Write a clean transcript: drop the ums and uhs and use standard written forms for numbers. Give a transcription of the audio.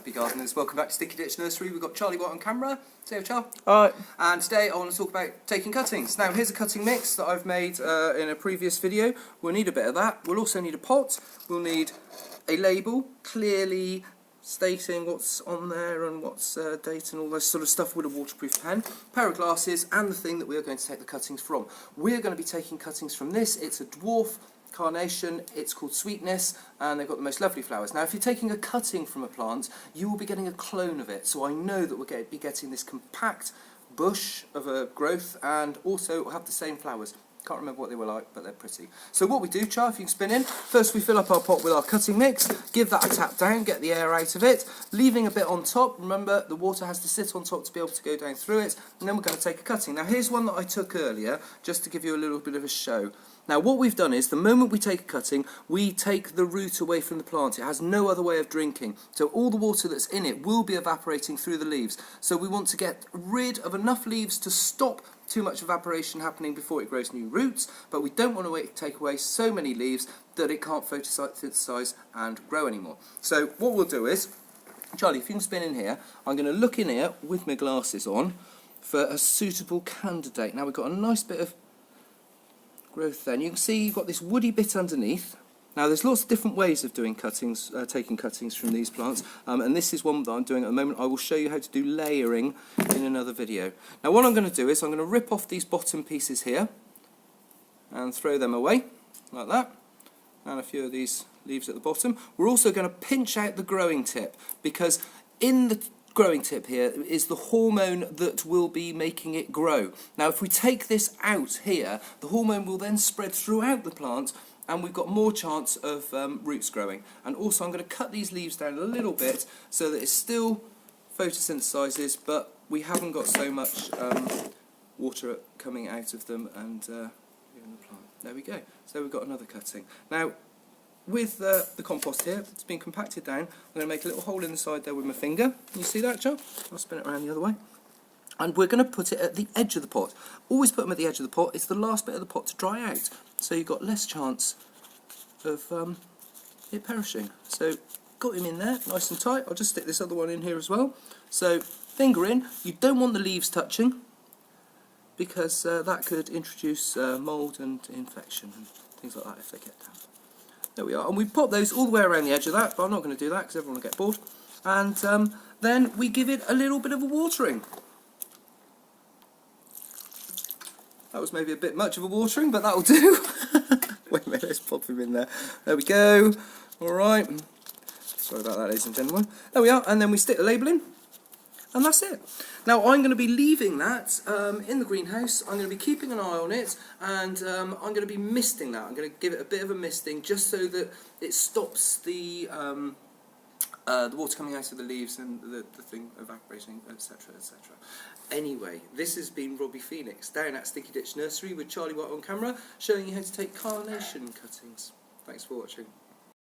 Happy gardeners, welcome back to Sticky Ditch Nursery. We've got Charlie White on camera. Say hello, Charlie. Alright. And today I want to talk about taking cuttings. Now here's a cutting mix that I've made in a previous video. We'll need a bit of that. We'll also need a pot. We'll need a label clearly stating what's on there and what's date and all this sort of stuff with a waterproof pen, pair of glasses, and the thing that we are going to take the cuttings from. We're going to be taking cuttings from this. It's a dwarf carnation, it's called Sweetness, and they've got the most lovely flowers. Now if you're taking a cutting from a plant, you will be getting a clone of it, so I know that we'll be getting this compact bush of a growth, and also will have the same flowers. Can't remember what they were like, but they're pretty. So what we do, Char, if you can spin in, first we fill up our pot with our cutting mix, give that a tap down, get the air out of it, leaving a bit on top. Remember, the water has to sit on top to be able to go down through it, and then we're going to take a cutting. Now here's one that I took earlier, just to give you a little bit of a show. Now what we've done is, the moment we take a cutting, we take the root away from the plant. It has no other way of drinking, so all the water that's in it will be evaporating through the leaves. So we want to get rid of enough leaves to stop too much evaporation happening before it grows new roots, but we don't want to take away so many leaves that it can't photosynthesize and grow anymore. So what we'll do is, Charlie, if you can spin in here, I'm going to look in here with my glasses on for a suitable candidate. Now we've got a nice bit of growth there, and you can see you've got this woody bit underneath. Now there's lots of different ways of doing cuttings, taking cuttings from these plants, and this is one that I'm doing at the moment. I will show you how to do layering in another video. Now what I'm going to do is I'm going to rip off these bottom pieces here and throw them away like that, and a few of these leaves at the bottom. We're also going to pinch out the growing tip, because in the growing tip here is the hormone that will be making it grow. Now if we take this out here, the hormone will then spread throughout the plant, and we've got more chance of roots growing. And also I'm going to cut these leaves down a little bit so that it still photosynthesizes, but we haven't got so much water coming out of them and in the plant. There we go. So we've got another cutting. Now with the compost here, it's been compacted down. I'm going to make a little hole in the side there with my finger. Can you see that, Joe? I'll spin it around the other way. And we're going to put it at the edge of the pot. Always put them at the edge of the pot. It's the last bit of the pot to dry out, so you've got less chance of it perishing. So got him in there, nice and tight. I'll just stick this other one in here as well. So finger in. You don't want the leaves touching, because that could introduce mould and infection and things like that if they get damp. There we are, and we pop those all the way around the edge of that, but I'm not going to do that because everyone will get bored. And then we give it a little bit of a watering. That was maybe a bit much of a watering, but that'll do. Wait a minute, let's pop him in there. There we go. Alright. Sorry about that, ladies and gentlemen. There we are, and then we stick the label in, and that's it. Now I'm going to be leaving that in the greenhouse. I'm going to be keeping an eye on it, and I'm going to be misting that. I'm going to give it a bit of a misting just so that it stops the water coming out of the leaves and the thing evaporating, etc, etc. Anyway, this has been Robbie Phoenix down at Sticky Ditch Nursery with Charlie White on camera, showing you how to take carnation cuttings. Thanks for watching.